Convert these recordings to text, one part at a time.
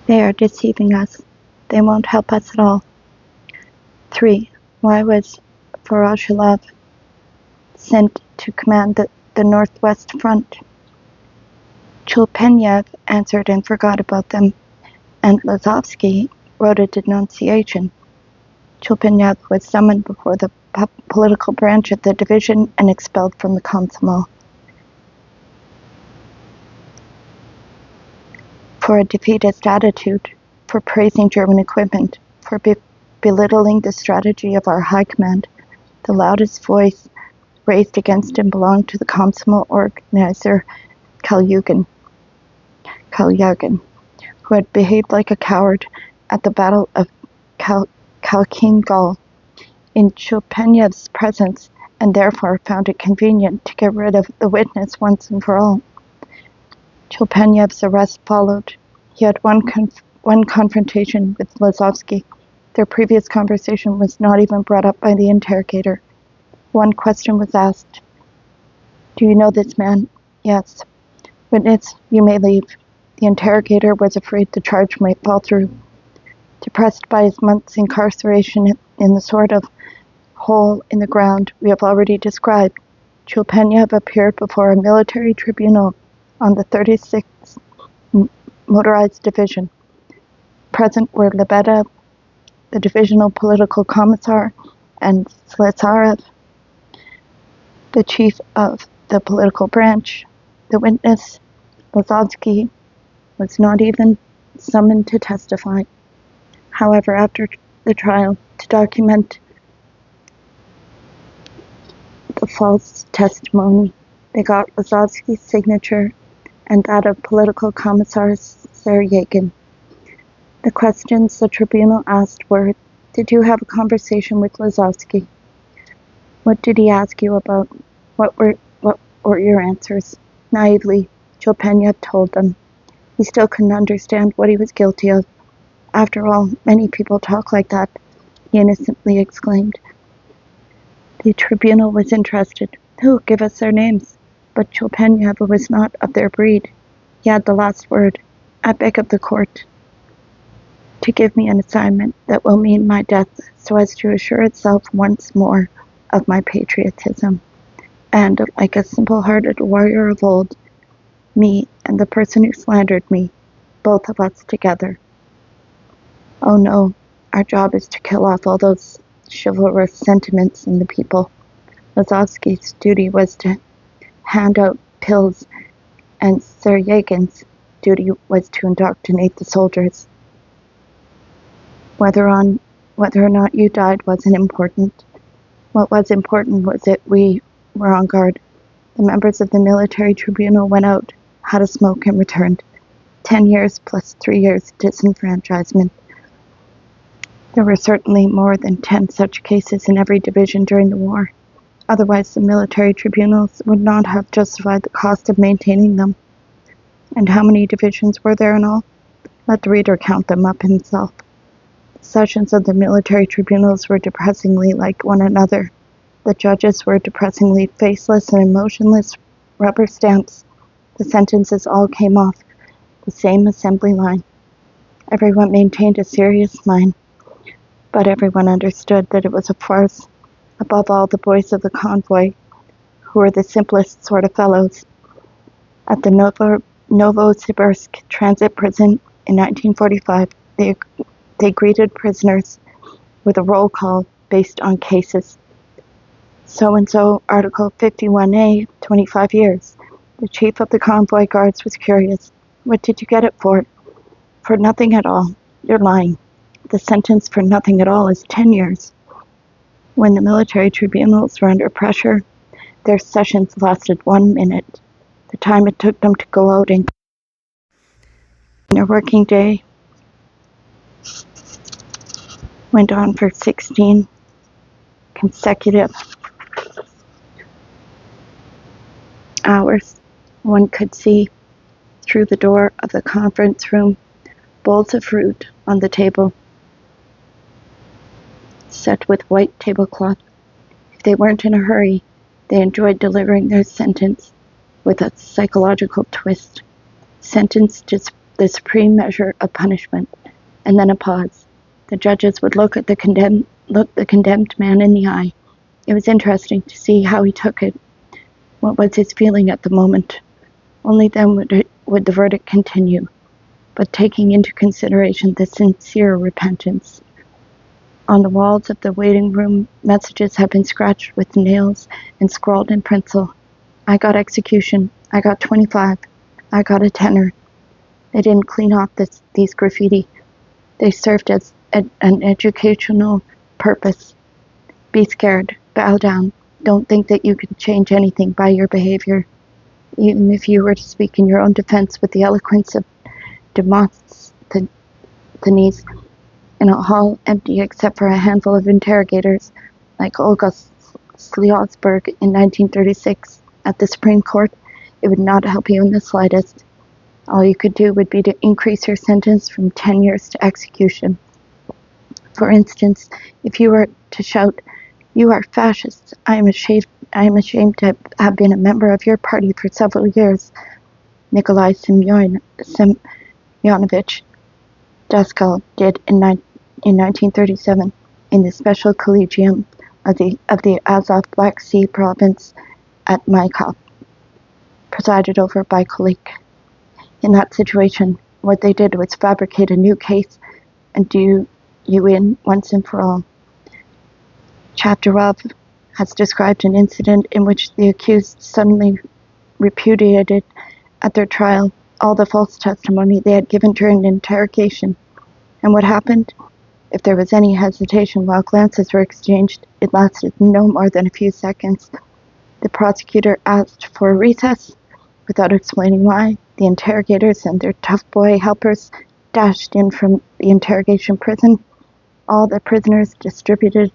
They are deceiving us. They won't help us at all. 3. Why was Voroshilov sent to command the Northwest Front? Chulpenyev answered and forgot about them, and Lazovsky wrote a denunciation. Chulpenyev was summoned before the political branch of the division and expelled from the Komsomol for a defeatist attitude, for praising German equipment, for belittling the strategy of our high command. The loudest voice raised against him belonged to the Komsomol organizer Kalyugin, who had behaved like a coward at the Battle of Khalkhin Gol in Chulpenyev's presence, and therefore found it convenient to get rid of the witness once and for all. Chulpenyev's arrest followed. He had one confrontation with Lazovsky. Their previous conversation was not even brought up by the interrogator. One question was asked. Do you know this man? Yes. Witness, you may leave. The interrogator was afraid the charge might fall through. Depressed by his month's incarceration in the sort of hole in the ground we have already described, Chulpenyev appeared before a military tribunal on the 36th Motorized Division. Present were Lebedev, the divisional political commissar, and Slitsarev, the chief of the political branch. The witness, Lazovsky, was not even summoned to testify. However, after the trial, to document the false testimony, they got Lazovsky's signature and that of political commissar Seryagin. The questions the tribunal asked were, did you have a conversation with Lazovsky? What did he ask you about? What were your answers? Naively, Chulpenyev told them. He still couldn't understand what he was guilty of. After all, many people talk like that, he innocently exclaimed. The tribunal was interested. Who? Give us their names. But Chulpenyev was not of their breed. He had the last word. I beg of the court to give me an assignment that will mean my death, so as to assure itself once more of my patriotism. And, like a simple-hearted warrior of old, me and the person who slandered me, both of us together. Oh no, our job is to kill off all those chivalrous sentiments in the people. Lazovsky's duty was to hand out pills, and Seryagin's duty was to indoctrinate the soldiers. Whether or not you died wasn't important. What was important was that we were on guard. The members of the military tribunal went out, had a smoke, and returned. 10 years plus 3 years disenfranchisement. There were certainly more than 10 such cases in every division during the war. Otherwise, the military tribunals would not have justified the cost of maintaining them. And how many divisions were there in all? Let the reader count them up himself. The sessions of the military tribunals were depressingly like one another. The judges were depressingly faceless and emotionless rubber stamps. The sentences all came off the same assembly line. Everyone maintained a serious mind, but everyone understood that it was a farce. Above all, the boys of the convoy, who were the simplest sort of fellows. At the Novosibirsk transit prison in 1945, they greeted prisoners with a roll call based on cases. So-and-so, Article 51A, 25 years. The chief of the convoy guards was curious. What did you get it for? For nothing at all. You're lying. The sentence for nothing at all is 10 years. When the military tribunals were under pressure, their sessions lasted 1 minute, the time it took them to go out and their working day went on for 16 consecutive hours. One could see through the door of the conference room bowls of fruit on the table, set with white tablecloth. If they weren't in a hurry, they enjoyed delivering their sentence with a psychological twist. Sentenced to the supreme measure of punishment, and then a pause. The judges would look the condemned man in the eye. It was interesting to see how he took it. What was his feeling at the moment? Only then would the verdict continue, but taking into consideration the sincere repentance. On the walls of the waiting room, messages had been scratched with nails and scrawled in pencil. I got execution. I got 25. I got a tenner. They didn't clean off these graffiti. They served as an educational purpose. Be scared. Bow down. Don't think that you can change anything by your behavior. Even if you were to speak in your own defense with the eloquence of Demosthenes in a hall empty except for a handful of interrogators, like Olga Sliosberg in 1936 at the Supreme Court, it would not help you in the slightest. All you could do would be to increase your sentence from 10 years to execution. For instance, if you were to shout, "You are fascists. I am ashamed to have been a member of your party for several years," Nikolai Semyonovich Daskal did in 1937 in the Special Collegium of the Azov Black Sea province at Maikop, presided over by Kulik. In that situation, what they did was fabricate a new case and do you in once and for all. Ch.7 has described an incident in which the accused suddenly repudiated at their trial all the false testimony they had given during the interrogation. And what happened? If there was any hesitation while glances were exchanged, it lasted no more than a few seconds. The prosecutor asked for a recess. Without explaining why, the interrogators and their tough boy helpers dashed in from the interrogation prison. All the prisoners, distributed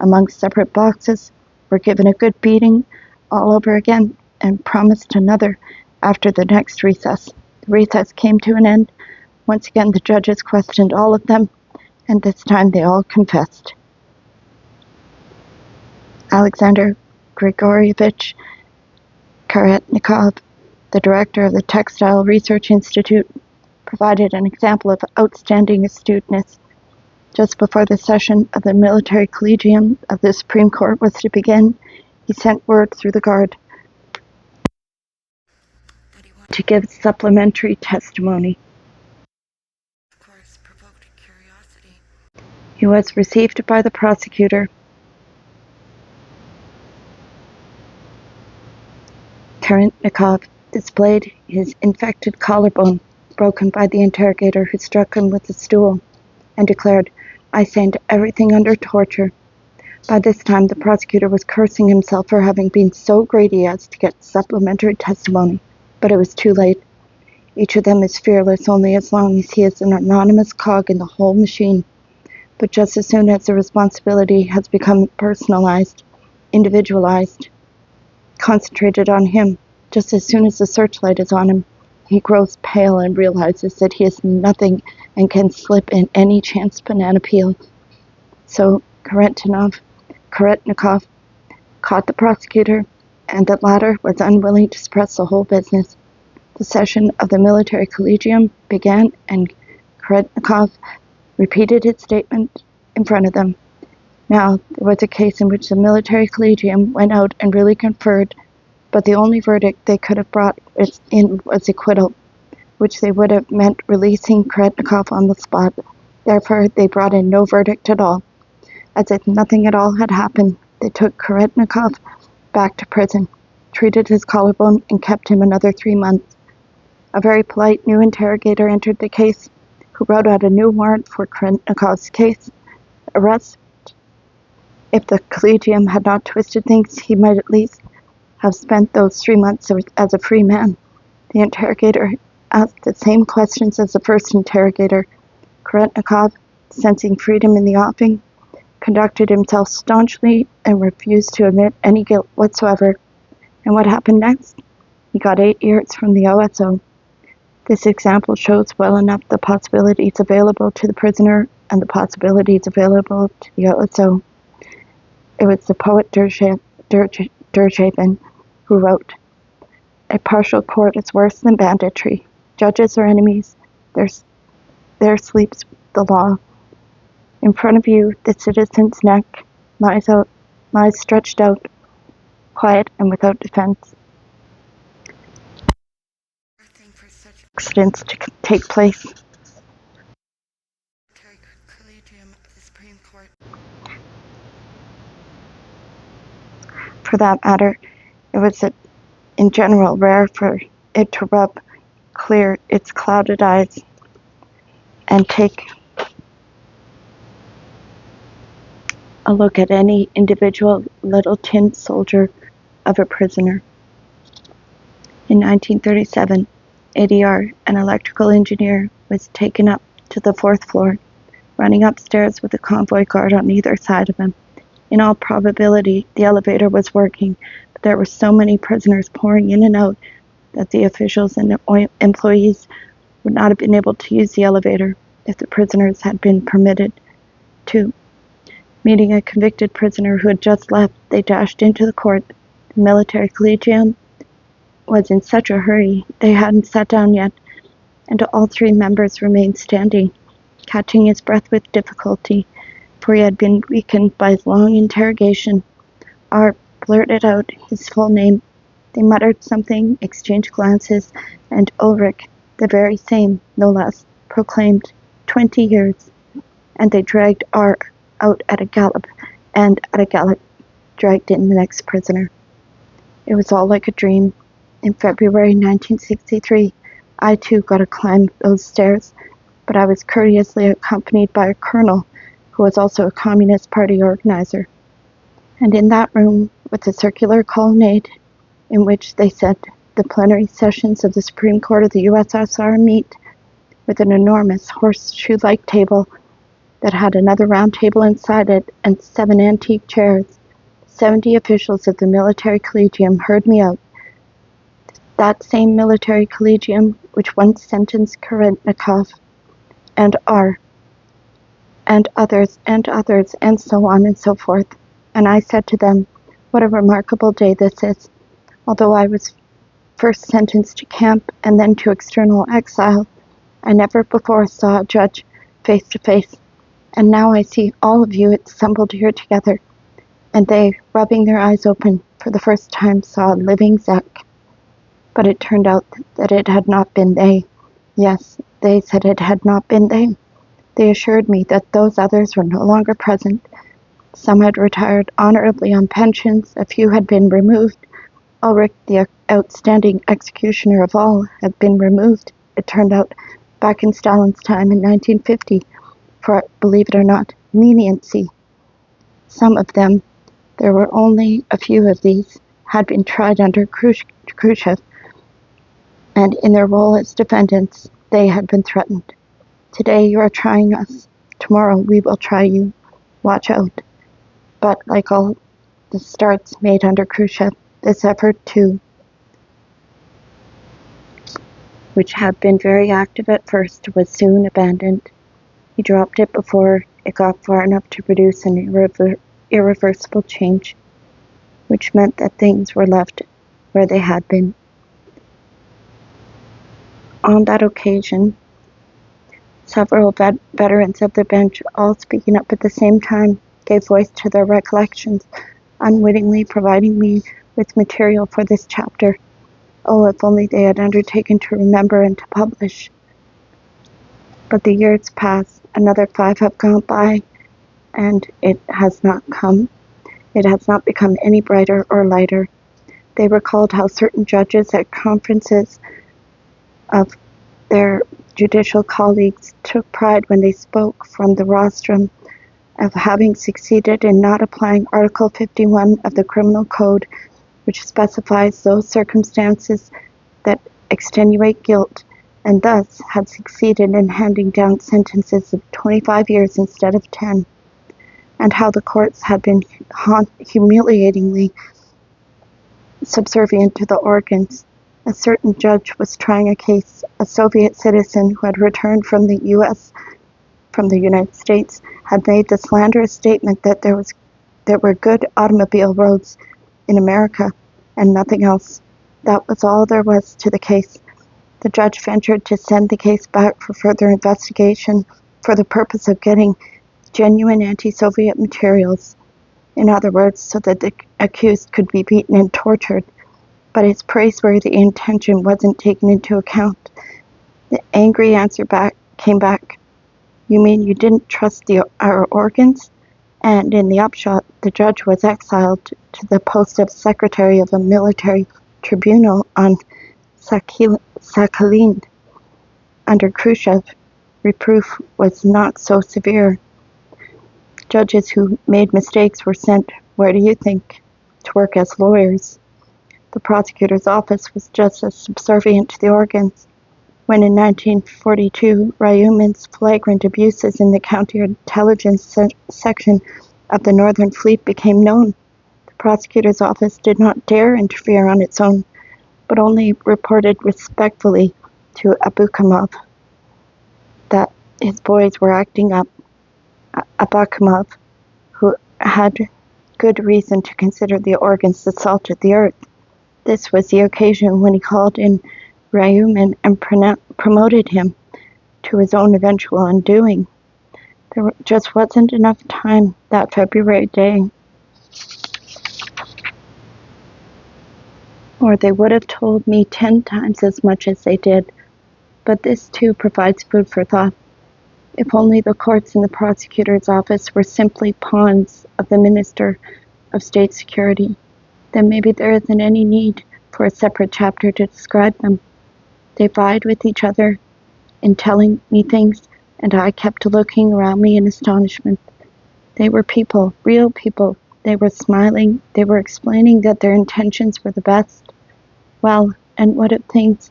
among separate boxes, were given a good beating all over again and promised another after the next recess. The recess came to an end. Once again, the judges questioned all of them, and this time they all confessed. Alexander Grigorievich Karetnikov, the director of the Textile Research Institute, provided an example of outstanding astuteness. Just before the session of the Military Collegium of the Supreme Court was to begin, he sent word through the guard that he wanted to give supplementary testimony. Of course, provoked curiosity. He was received by the prosecutor. Karetnikov displayed his infected collarbone, broken by the interrogator who struck him with a stool, and declared, "I signed everything under torture." By this time, the prosecutor was cursing himself for having been so greedy as to get supplementary testimony, but it was too late. Each of them is fearless only as long as he is an anonymous cog in the whole machine. But just as soon as the responsibility has become personalized, individualized, concentrated on him, just as soon as the searchlight is on him, he grows pale and realizes that he is nothing and can slip in any chance banana peel. So Karetnikov caught the prosecutor, and the latter was unwilling to press the whole business. The session of the Military Collegium began, and Karetnikov repeated his statement in front of them. Now, there was a case in which the Military Collegium went out and really conferred, but the only verdict they could have brought in was acquittal, which they would have meant releasing Karetnikov on the spot. Therefore, they brought in no verdict at all. As if nothing at all had happened, they took Karetnikov back to prison, treated his collarbone, and kept him another 3 months. A very polite new interrogator entered the case, who wrote out a new warrant for Karetnikov's case arrest. If the Collegium had not twisted things, he might at least have spent those 3 months as a free man. The interrogator asked the same questions as the first interrogator. Karetnikov, sensing freedom in the offing, conducted himself staunchly and refused to admit any guilt whatsoever. And what happened next? He got 8 years from the OSO. This example shows well enough the possibilities available to the prisoner and the possibilities available to the OSO. It was the poet Ch.7 who wrote, "A partial court is worse than banditry. Judges are enemies. There sleeps the law. In front of you, the citizen's neck lies stretched out, quiet and without defense. Nothing for such accidents to take place. Collegium of the Supreme Court. For that matter, it was in general rare for it to rub clear its clouded eyes and take a look at any individual little tin soldier of a prisoner. In 1937, ADR, an electrical engineer, was taken up to the 4th floor, running upstairs with a convoy guard on either side of him. In all probability, the elevator was working, but there were so many prisoners pouring in and out that the officials and employees would not have been able to use the elevator if the prisoners had been permitted to. Meeting a convicted prisoner who had just left, they dashed into the court. The military collegium was in such a hurry they hadn't sat down yet, and all 3 members remained standing, catching his breath with difficulty, for he had been weakened by his long interrogation. R blurted out his full name. They muttered something, exchanged glances, and Ulrich, the very same, no less, proclaimed 20 years, and they dragged R out at a gallop, and at a gallop dragged in the next prisoner. It was all like a dream. In February 1963, I too got to climb those stairs, but I was courteously accompanied by a colonel who was also a Communist Party organizer. And in that room, with a circular colonnade in which they said the plenary sessions of the Supreme Court of the USSR meet, with an enormous horseshoe-like table that had another round table inside it and 7 antique chairs, 70 officials of the military collegium heard me out. That same military collegium which once sentenced Kerentnikov and R, and others, and so on and so forth. And I said to them, what a remarkable day this is. Although I was first sentenced to camp and then to external exile, I never before saw a judge face to face. And now I see all of you assembled here together. And they, rubbing their eyes open, for the first time saw a living Zek. But it turned out that it had not been they. Yes, they said it had not been they. They assured me that those others were no longer present. Some had retired honorably on pensions, a few had been removed. Ulrich, the outstanding executioner of all, had been removed, it turned out, back in Stalin's time in 1950, for, believe it or not, leniency. Some of them, there were only a few of these, had been tried under Khrushchev, and in their role as defendants, they had been threatened. Today you are trying us. Tomorrow we will try you. Watch out. But like all the starts made under Khrushchev, this effort too, which had been very active at first, was soon abandoned. He dropped it before it got far enough to produce an irreversible change, which meant that things were left where they had been. On that occasion, several veterans of the bench, all speaking up at the same time, gave voice to their recollections, unwittingly providing me with material for this chapter. Oh, if only they had undertaken to remember and to publish. But the years pass, another 5 have gone by, and it has not come. It has not become any brighter or lighter. They recalled how certain judges at conferences of their judicial colleagues took pride when they spoke from the rostrum of having succeeded in not applying Article 51 of the Criminal Code, which specifies those circumstances that extenuate guilt, and thus had succeeded in handing down sentences of 25 years instead of 10, and how the courts had been humiliatingly subservient to the organs. A certain judge was trying a case. A Soviet citizen who had returned from the United States, had made the slanderous statement that there were good automobile roads in America and nothing else. That was all there was to the case. The judge ventured to send the case back for further investigation for the purpose of getting genuine anti-Soviet materials, in other words, so that the accused could be beaten and tortured, but his praiseworthy intention wasn't taken into account. The angry answer came back. You mean you didn't trust our organs? And in the upshot, the judge was exiled to the post of secretary of a military tribunal on Sakhalin. Under Khrushchev, reproof was not so severe. Judges who made mistakes were sent, where do you think? To work as lawyers. The prosecutor's office was just as subservient to the organs. When in 1942, Ryumin's flagrant abuses in the counterintelligence section of the Northern Fleet became known, the prosecutor's office did not dare interfere on its own, but only reported respectfully to Abakumov that his boys were acting up. Abakumov, who had good reason to consider the organs the salt of the earth. This was the occasion when he called in Ryumin and promoted him to his own eventual undoing. There just wasn't enough time that February day, or they would have told me 10 times as much as they did. But this too provides food for thought. If only the courts and the prosecutor's office were simply pawns of the Minister of State Security, then maybe there isn't any need for a separate chapter to describe them. They vied with each other in telling me things, and I kept looking around me in astonishment. They were people, real people. They were smiling. They were explaining that their intentions were the best. Well, and what if things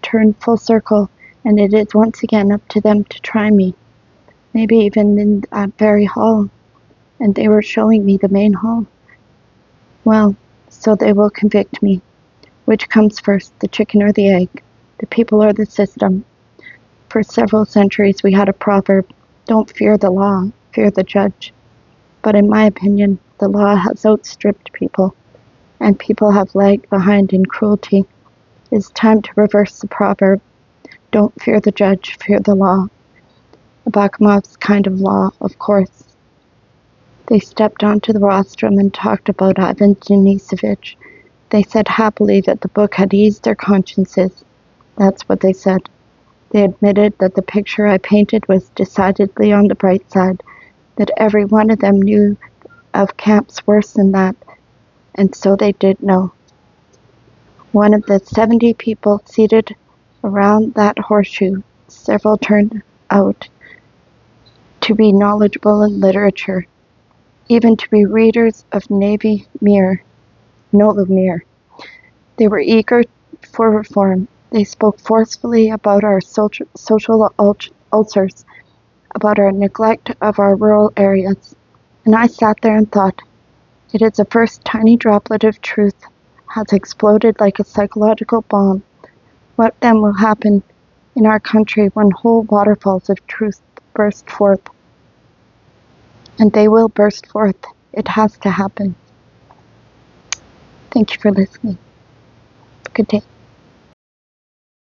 turn full circle, and it is once again up to them to try me? Maybe even in that very hall. And they were showing me the main hall. Well, so they will convict me. Which comes first, the chicken or the egg? The people or the system? For several centuries we had a proverb, don't fear the law, fear the judge. But in my opinion, the law has outstripped people, and people have lagged behind in cruelty. It's time to reverse the proverb. Don't fear the judge, fear the law. Abakumov's kind of law, of course. They stepped onto the rostrum and talked about Ivan Denisovich. They said happily that the book had eased their consciences. That's what they said. They admitted that the picture I painted was decidedly on the bright side, that every one of them knew of camps worse than that, and so they did know. One of the 70 people seated around that horseshoe, several turned out to be knowledgeable in literature, even to be readers of Novy Mir. They were eager for reform. They spoke forcefully about our social ulcers, about our neglect of our rural areas. And I sat there and thought, it is the first tiny droplet of truth has exploded like a psychological bomb. What then will happen in our country when whole waterfalls of truth burst forth? And they will burst forth. It has to happen. Thank you for listening. Good day.